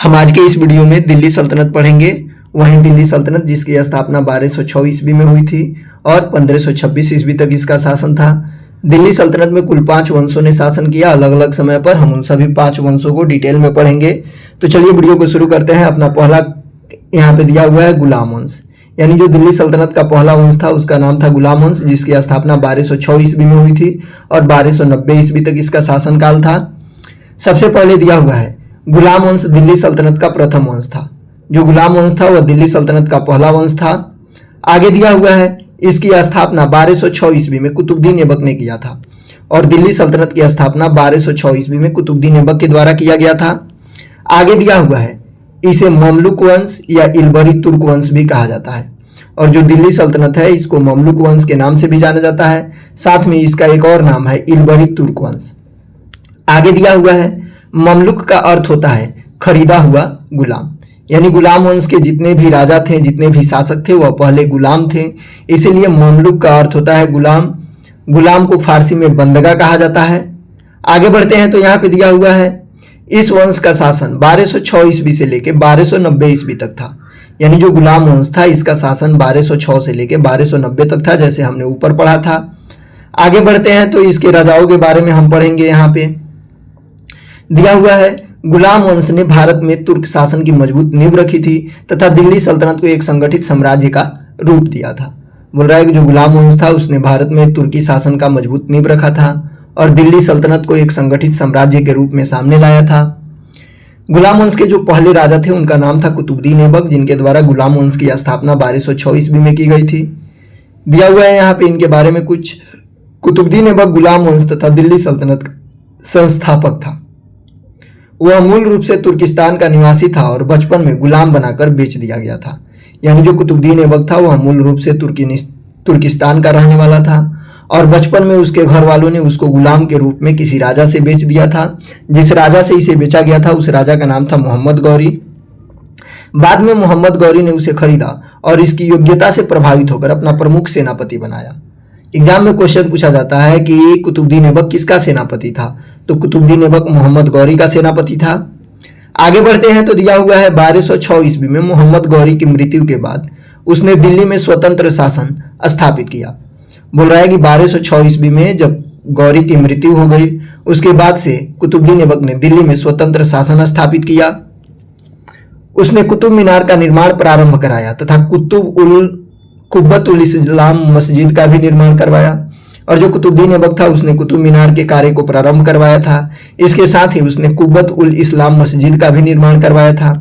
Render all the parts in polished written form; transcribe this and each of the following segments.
हम आज के इस वीडियो में दिल्ली सल्तनत पढ़ेंगे। वहीं दिल्ली सल्तनत जिसकी स्थापना 1206 ईस्वी में हुई थी और 1526 ईस्वी तक इसका शासन था। दिल्ली सल्तनत में कुल 5 वंशों ने शासन किया अलग अलग समय पर। हम उन सभी 5 वंशों को डिटेल में पढ़ेंगे। तो चलिए वीडियो को शुरू करते हैं। अपना पहला यहाँ पे दिया हुआ है गुलाम वंश, यानी जो दिल्ली सल्तनत का पहला वंश था उसका नाम था गुलाम वंश, जिसकी स्थापना 1206 ईस्वी में हुई थी और 1290 ईस्वी तक इसका शासनकाल था। सबसे पहले दिया हुआ है गुलाम वंश दिल्ली सल्तनत का प्रथम वंश था। जो गुलाम वंश था वह दिल्ली सल्तनत का पहला वंश था। आगे दिया हुआ है इसकी स्थापना 1206 ईस्वी में कुतुबुद्दीन ऐबक ने किया था और दिल्ली सल्तनत की स्थापना 1206 ईस्वी में कुतुबुद्दीन ऐबक के द्वारा किया गया था। आगे दिया हुआ है इसे ममलुक वंश या इलबरी तुर्क वंश भी कहा जाता है और जो दिल्ली सल्तनत है इसको ममलुक वंश के नाम से भी जाना जाता है। साथ में इसका एक और नाम है इलबरी तुर्क वंश। आगे दिया हुआ है ममलुक का अर्थ होता है खरीदा हुआ गुलाम, यानी गुलाम वंश के जितने भी राजा थे, जितने भी शासक थे वह पहले गुलाम थे, इसीलिए ममलुक का अर्थ होता है गुलाम। गुलाम को फारसी में बंदगा कहा जाता है। आगे बढ़ते हैं तो यहाँ पे दिया हुआ है इस वंश का शासन 1206 ईस्वी से लेकर 1290 ईस्वी तक था, यानी जो गुलाम वंश था इसका शासन 1206 से लेकर 1290 तक था, जैसे हमने ऊपर पढ़ा था। आगे बढ़ते हैं तो इसके राजाओं के बारे में हम पढ़ेंगे। यहाँ पे दिया हुआ है गुलाम वंश ने भारत में तुर्क शासन की मजबूत नींव रखी थी तथा दिल्ली सल्तनत को एक संगठित साम्राज्य का रूप दिया था। बोल रहा है कि जो गुलाम वंश था उसने भारत में तुर्की शासन का मजबूत नींव रखा था और दिल्ली सल्तनत को एक संगठित साम्राज्य के रूप में सामने लाया था। गुलाम वंश के जो पहले राजा थे उनका नाम था कुतुबुद्दीन ऐबक, जिनके द्वारा गुलाम वंश की स्थापना 1206 ईस्वी में की गई थी। दिया हुआ है यहाँ पे इनके बारे में कुछ। कुतुबुद्दीन ऐबक गुलाम वंश तथा दिल्ली सल्तनत का संस्थापक था। वह मूल रूप से तुर्किस्तान का निवासी था और बचपन में गुलाम बनाकर बेच दिया गया था, यानी जो कुतुबुद्दीन ऐबक था वह मूल रूप से तुर्किस्तान का रहने वाला था और बचपन में उसके घर वालों ने उसको गुलाम के रूप में किसी राजा से बेच दिया था। जिस राजा से इसे बेचा गया था उस राजा का नाम था मोहम्मद गौरी। बाद में मोहम्मद गौरी ने उसे खरीदा और इसकी योग्यता से प्रभावित होकर अपना प्रमुख सेनापति बनाया। एग्जाम में क्वेश्चन पूछा जाता है कि कुतुबुद्दीन ऐबक किसका सेनापति था, तो कुतुबुद्दीन ऐबक मोहम्मद गौरी का सेनापति था। आगे बढ़ते हैं तो दिया हुआ है 1206 ईस्वी में मोहम्मद गौरी की मृत्यु के बाद उसने दिल्ली में स्वतंत्र शासन स्थापित किया। बोल रहा है कि 1206 ईस्वी में जब गौरी की मृत्यु हो गई उसके बाद से कुतुबुद्दीन ऐबक ने दिल्ली में स्वतंत्र शासन स्थापित किया। उसने कुतुब मीनार का निर्माण प्रारंभ कराया तथा कुब्बत उल इस्लाम मस्जिद का भी निर्माण करवाया और जो कुतुबुद्दीन ऐबक था उसने कुतुब मीनार के कार्य को प्रारंभ करवाया था। इसके साथ ही उसने कुब्बत उल इस्लाम मस्जिद का भी निर्माण करवाया था।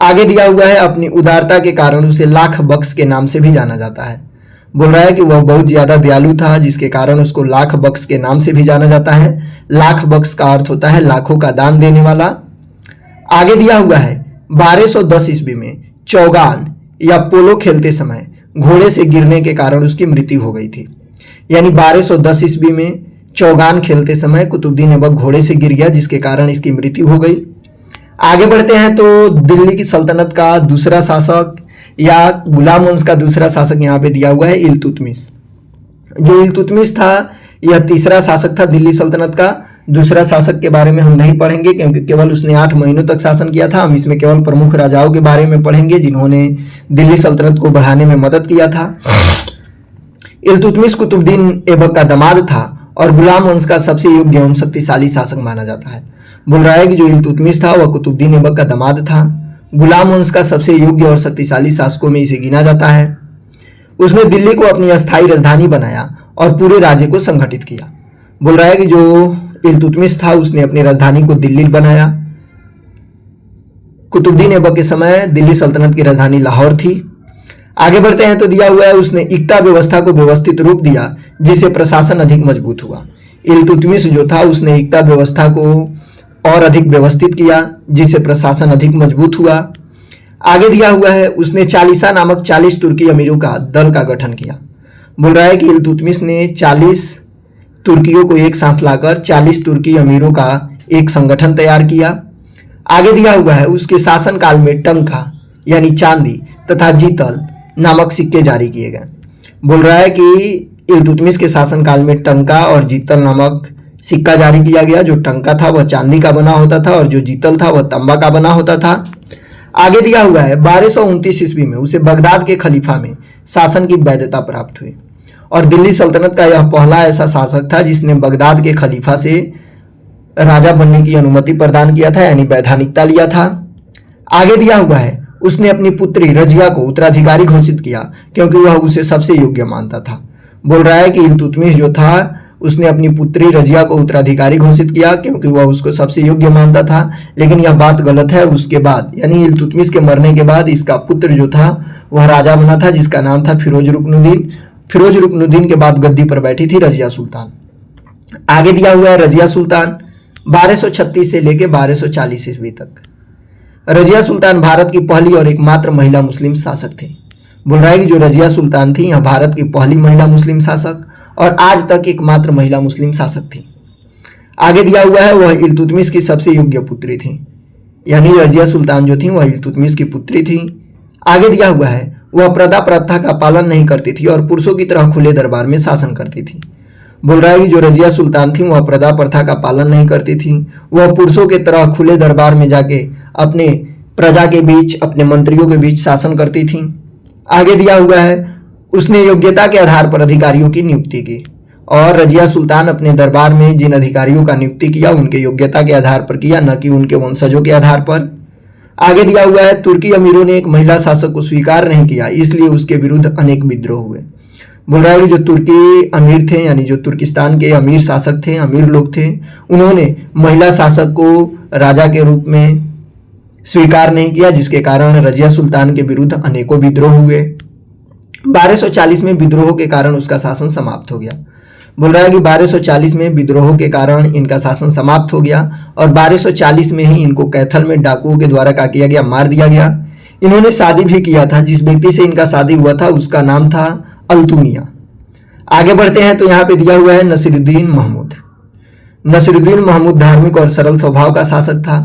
आगे दिया हुआ है अपनी उदारता के कारण उसे लाख बख्श के नाम से भी जाना जाता है। बोल रहा है कि वह बहुत ज्यादा दयालु था जिसके कारण उसको लाख बख्श के नाम से भी जाना जाता है। लाख बख्श का अर्थ होता है लाखों का दान देने वाला। आगे दिया हुआ है 1210 ईस्वी में चौगान या पोलो खेलते समय घोड़े से गिरने के कारण उसकी मृत्यु हो गई थी, यानी 1210 ईस्वी में चौगान खेलते समय कुतुबुद्दीन ऐबक घोड़े से गिर गया जिसके कारण इसकी मृत्यु हो गई। आगे बढ़ते हैं तो दिल्ली की सल्तनत का दूसरा शासक या गुलाम वंश का दूसरा शासक यहाँ पे दिया हुआ है इल्तुतमिश। जो इल्तुतमिश था यह तीसरा शासक था दिल्ली सल्तनत का। दूसरा शासक के बारे में हम नहीं पढ़ेंगे क्योंकि केवल उसने 8 महीनों तक शासन किया था। हम इसमें केवल प्रमुख राजाओं के बारे में पढ़ेंगे जिन्होंने दिल्ली सल्तनत को बढ़ाने में मदद किया था। इल्तुतमिश कुतुबुद्दीन ऐबक का दामाद था और गुलाम वंश का सबसे योग्य एवं शक्तिशाली शासक माना जाता है। बोल रहा है कि जो इल्तुतमिश था वह कुतुबुद्दीन ऐबक का दामाद था। गुलाम वंश का सबसे योग्य और शक्तिशाली शासकों में इसे गिना जाता है। उसने दिल्ली को अपनी अस्थायी राजधानी बनाया और पूरे राज्य को संगठित किया। बोल रहा है कि जो इल्तुतमिश था उसने अपनी राजधानी को दिल्ली बनाया। कुतुबुद्दीन ऐबक के समय दिल्ली सल्तनत की राजधानी लाहौर थी। आगे बढ़ते हैं तो दिया हुआ है उसने इक्ता व्यवस्था को व्यवस्थित रूप दिया जिससे प्रशासन अधिक मजबूत हुआ। इल्तुतमिश जो था उसने इक्ता व्यवस्था को और अधिक व्यवस्थित किया जिससे प्रशासन अधिक मजबूत हुआ। आगे दिया हुआ है उसने चालीसा नामक 40 तुर्की अमीरों का दल का गठन किया। बोल रहा है कि इल्तुतमिश ने 40 तुर्कियों को एक साथ लाकर 40 तुर्की अमीरों का एक संगठन तैयार किया। आगे दिया हुआ है उसके शासनकाल में टंका यानी चांदी तथा जीतल नामक सिक्के जारी किए गए। बोल रहा है कि इल्तुतमिश के शासनकाल में टंका और जीतल नामक सिक्का जारी किया गया। जो टंका था वह चांदी का बना होता था और जो जीतल था वह तांबा का बना होता था। आगे दिया हुआ है 1229 ईस्वी में उसे बगदाद के खलीफा में शासन की वैधता प्राप्त हुई और दिल्ली सल्तनत का यह पहला ऐसा शासक था जिसने बगदाद के खलीफा से राजा बनने की अनुमति प्रदान किया था, यानी वैधानिकता लिया था। आगे दिया हुआ है उसने अपनी पुत्री रजिया को उत्तराधिकारी घोषित किया क्योंकि वह उसे सबसे योग्य मानता था। बोल रहा है कि इल्तुतमिश जो था उसने अपनी पुत्री रजिया को उत्तराधिकारी घोषित किया क्योंकि वह उसको सबसे योग्य मानता था, लेकिन यह बात गलत है। उसके बाद यानी इल्तुतमिश के मरने के बाद इसका पुत्र जो था वह राजा बना था जिसका नाम था फिरोज रुकनुद्दीन। फिरोज रुकनुद्दीन के बाद गद्दी पर बैठी थी रजिया सुल्तान। आगे दिया हुआ है रजिया सुल्तान 1236 से लेकर 1240 ईस्वी तक। रजिया सुल्तान भारत की पहली और एकमात्र महिला मुस्लिम शासक थी। बोल रहा है कि जो रजिया सुल्तान थी यह भारत की पहली महिला मुस्लिम शासक और आज तक एकमात्र महिला मुस्लिम शासक थी। आगे दिया हुआ है वह इल्तुतमिश की सबसे योग्य पुत्री थी, यानी रजिया सुल्तान जो थी वह इल्तुतमिश की पुत्री थी। आगे दिया हुआ है वह प्रदा प्रथा का पालन नहीं करती थी और पुरुषों की तरह खुले दरबार में शासन करती थी। बोल रहा है कि जो रजिया सुल्तान थी वह प्रदा प्रथा का पालन नहीं करती थी, वह पुरुषों के तरह खुले दरबार में जाके अपने प्रजा के बीच अपने मंत्रियों के बीच शासन करती थी। आगे दिया हुआ है उसने योग्यता के आधार पर अधिकारियों की नियुक्ति की और रजिया सुल्तान अपने दरबार में जिन अधिकारियों का नियुक्ति किया उनके योग्यता के आधार पर किया, न कि उनके वंशजों के आधार पर। आगे दिया हुआ है तुर्की अमीरों ने एक महिला शासक को स्वीकार नहीं किया, इसलिए उसके विरुद्ध अनेक विद्रोह हुए। बोल रहा है कि जो तुर्की अमीर थे यानी जो तुर्किस्तान के अमीर शासक थे, अमीर लोग थे, उन्होंने महिला शासक को राजा के रूप में स्वीकार नहीं किया, जिसके कारण रजिया सुल्तान के विरुद्ध अनेकों विद्रोह हुए। 1240 में विद्रोह के कारण उसका शासन समाप्त हो गया। बोल रहा है कि 1240 में विद्रोह के कारण इनका शासन समाप्त हो गया और 1240 में ही इनको कैथल में डाकुओं के द्वारा क्या किया गया, मार दिया गया। इन्होंने शादी भी किया था, जिस व्यक्ति से इनका शादी हुआ था उसका नाम था अल्तुनिया। आगे बढ़ते हैं तो यहाँ पे दिया हुआ है नसीरुद्दीन महमूद। नसीरुद्दीन महमूद धार्मिक और सरल स्वभाव का शासक था।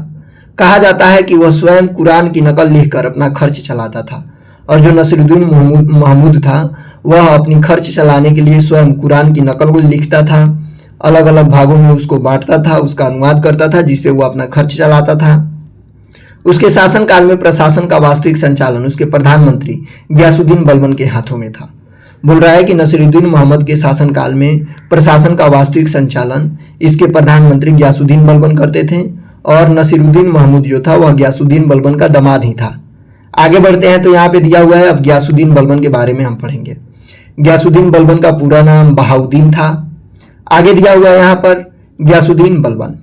कहा जाता है कि वह स्वयं कुरान की नकल लिखकर अपना खर्च चलाता था और जो नसीरुद्दीन महमूद था वह अपनी खर्च चलाने के लिए स्वयं कुरान की नकल को लिखता था, अलग अलग भागों में उसको बांटता था, उसका अनुवाद करता था, जिससे वो अपना खर्च चलाता था। उसके शासनकाल में प्रशासन का वास्तविक संचालन उसके प्रधानमंत्री गयासुद्दीन बलबन के हाथों में था। बोल रहा है कि नसीरुद्दीन मोहम्मद के शासनकाल में प्रशासन का वास्तविक संचालन इसके प्रधानमंत्री गयासुद्दीन बलबन करते थे और नसीरुद्दीन महमूद जो था वह गयासुद्दीन बलबन का दामाद ही था। आगे बढ़ते हैं तो यहाँ पे दिया हुआ है अब गयासुद्दीन बलबन के बारे में हम पढ़ेंगे। गयासुद्दीन बलबन का पूरा नाम बहाउद्दीन था। आगे दिया हुआ है यहाँ पर गयासुद्दीन बलबन।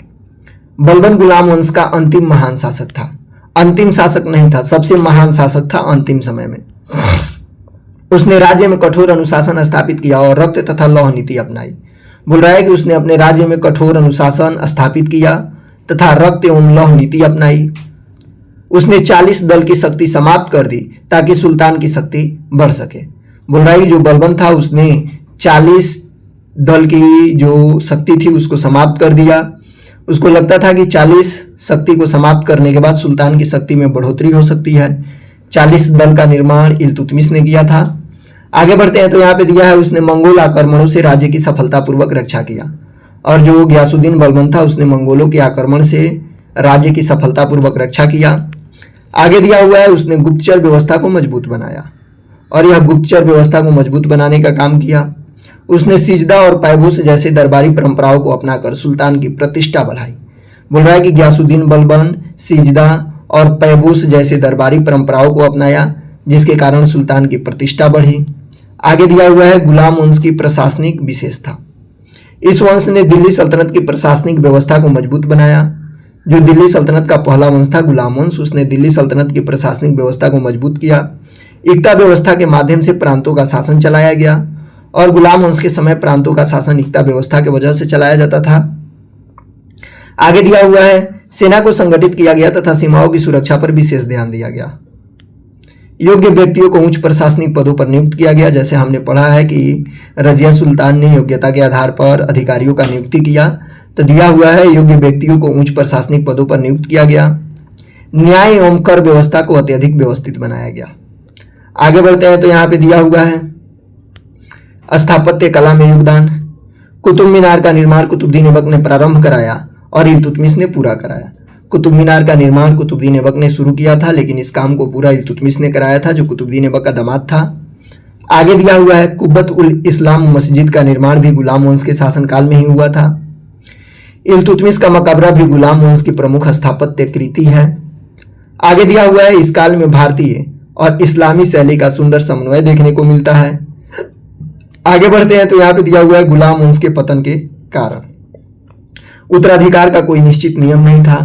बलबन गुलाम वंश का अंतिम महान शासक था। अंतिम शासक नहीं था, सबसे महान शासक था अंतिम समय में। उसने राज्य में कठोर अनुशासन स्थापित किया और रक्त तथा लौह नीति अपनाई। बोल रहा है कि उसने अपने राज्य में कठोर अनुशासन स्थापित किया तथा रक्त एवं लौह नीति अपनाई। उसने 40 दल की शक्ति समाप्त कर दी ताकि सुल्तान की शक्ति बढ़ सके। बोल रहा है कि जो बलबन था उसने 40 दल की जो शक्ति थी उसको समाप्त कर दिया। उसको लगता था कि 40 शक्ति को समाप्त करने के बाद सुल्तान की शक्ति में बढ़ोतरी हो सकती है। 40 दल का निर्माण इल्तुतमिश ने किया था। आगे बढ़ते हैं तो यहाँ पे दिया है उसने मंगोल आक्रमणों से राज्य की सफलतापूर्वक रक्षा किया और जो गयासुद्दीन बलबन था उसने मंगोलों के आक्रमण से राज्य की सफलतापूर्वक रक्षा किया। आगे दिया हुआ है उसने गुप्तचर व्यवस्था को मजबूत बनाया और यह गुप्तचर व्यवस्था को मजबूत बनाने का काम किया। उसने सिजदा और पैबूस जैसे दरबारी परंपराओं को अपनाकर सुल्तान की प्रतिष्ठा बढ़ाई। बोल रहा है कि गयासुद्दीन बलबन सिजदा और पैबूस जैसे दरबारी परंपराओं को अपनाया जिसके कारण सुल्तान की प्रतिष्ठा बढ़ी। आगे दिया हुआ है गुलाम वंश की प्रशासनिक विशेषता। इस वंश ने दिल्ली सल्तनत की प्रशासनिक व्यवस्था को मजबूत बनाया। जो दिल्ली सल्तनत का पहला वंश था गुलाम वंश, उसने दिल्ली सल्तनत की प्रशासनिक व्यवस्था को मजबूत किया। इक्ता व्यवस्था के माध्यम से प्रांतों का शासन चलाया गया और गुलाम वंश के समय प्रांतों का शासन इक्ता व्यवस्था की वजह से चलाया जाता था। आगे दिया हुआ है सेना को संगठित किया गया तथा सीमाओं की सुरक्षा पर विशेष ध्यान दिया गया। योग्य व्यक्तियों को उच्च प्रशासनिक पदों पर नियुक्त किया गया। जैसे हमने पढ़ा है कि रजिया सुल्तान ने योग्यता के आधार पर अधिकारियों का नियुक्ति किया, तो दिया हुआ है योग्य व्यक्तियों को उच्च प्रशासनिक पदों पर नियुक्त किया गया। न्याय एवं कर व्यवस्था को अत्यधिक व्यवस्थित बनाया गया। आगे बढ़ते हैं तो यहाँ पे दिया हुआ है स्थापत्य कला में योगदान। कुतुब मीनार का निर्माण कुतुबुद्दीन ऐबक ने प्रारंभ कराया और इल्तुतमिश ने पूरा कराया। कुतुब मीनार का निर्माण कुतुबुद्दीन ऐबक ने शुरू किया था, लेकिन इस काम को पूरा इल्तुतमिश ने कराया था, जो कुतुबुद्दीन ऐबक का दामाद था। आगे दिया हुआ है कुब्बत उल इस्लाम मस्जिद का निर्माण भी गुलाम वंश के शासनकाल में ही हुआ था। इल्तुतमिश का मकबरा भी गुलाम वंश की प्रमुख स्थापत्य कृति है। आगे दिया हुआ है इस काल में भारतीय और इस्लामी शैली का सुंदर समन्वय देखने को मिलता है। आगे बढ़ते हैं तो यहाँ पे दिया हुआ है गुलाम वंश के पतन के कारण। उत्तराधिकार का कोई निश्चित नियम नहीं था।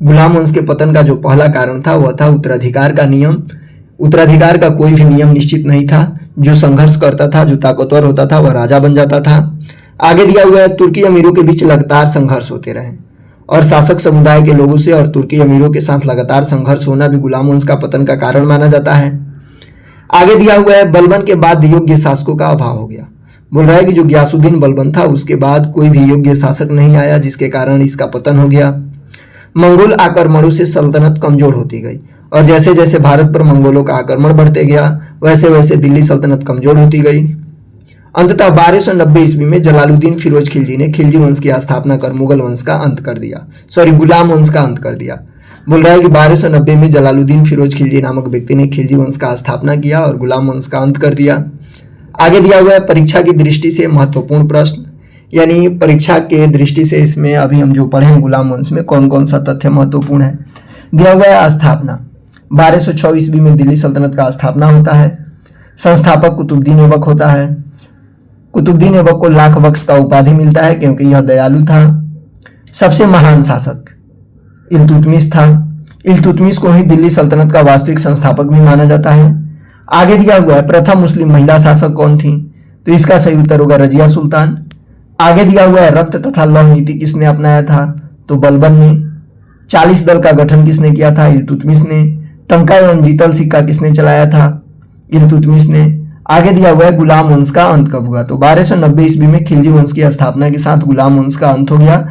गुलाम वंश के पतन का जो पहला कारण था वह था उत्तराधिकार का नियम। उत्तराधिकार का कोई भी नियम निश्चित नहीं था। जो संघर्ष करता था, जो ताकतवर होता था, वह राजा बन जाता था। आगे दिया हुआ है तुर्की अमीरों के बीच लगातार संघर्ष होते रहे और शासक समुदाय के लोगों से और तुर्की अमीरों के साथ लगातार संघर्ष होना भी गुलाम वंश का पतन का कारण माना जाता है। आगे दिया हुआ है बलबन के बाद योग्य शासकों का अभाव हो गया। बोल रहा है कि जो गियासुद्दीन बलबन था उसके बाद कोई भी योग्य शासक नहीं आया, जिसके कारण इसका पतन हो गया। मंगोल आक्रमणों से सल्तनत कमजोर होती गई और जैसे जैसे भारत पर मंगोलों का आक्रमण बढ़ते गया वैसे वैसे दिल्ली सल्तनत कमजोर होती गई। अंततः 1290 ईस्वी में जलालुद्दीन फिरोज खिलजी ने खिलजी वंश की स्थापना कर मुगल वंश का अंत कर दिया, गुलाम वंश का अंत कर दिया। बोल रहा है कि 1290 में जलालुद्दीन फिरोज खिलजी नामक व्यक्ति ने खिलजी वंश का स्थापना किया और गुलाम वंश का अंत कर दिया। आगे दिया हुआ है परीक्षा की दृष्टि से महत्वपूर्ण प्रश्न, यानी परीक्षा के दृष्टि से इसमें अभी हम जो पढ़े गुलाम वंश में कौन कौन सा तथ्य महत्वपूर्ण है। दिया हुआ है स्थापना 1206 ईस्वी में दिल्ली सल्तनत का स्थापना होता है। संस्थापक कुतुबुद्दीन ऐबक होता है। कुतुबुद्दीन ऐबक को लाख बख्श का उपाधि मिलता है क्योंकि यह दयालु था। सबसे महान शासक इल्तुतमिश था। इल्तुतमिश को ही दिल्ली सल्तनत का वास्तविक संस्थापक भी माना जाता है। आगे दिया हुआ है प्रथम मुस्लिम महिला शासक कौन थी, तो इसका सही उत्तर होगा रजिया सुल्तान। आगे दिया हुआ है रक्त तथा लौह नीति किसने अपनाया था, तो बलबन ने। 40 दल का गठन किसने किया था, इल्तुतमिश ने। टंका एवं जीतल सिक्का किसने चलाया था, इल्तुतमिश ने। आगे दिया हुआ है गुलाम वंश का अंत कब हुआ, तो 1290 ईस्वी में खिलजी वंश की स्थापना के साथ गुलाम वंश का अंत हो गया।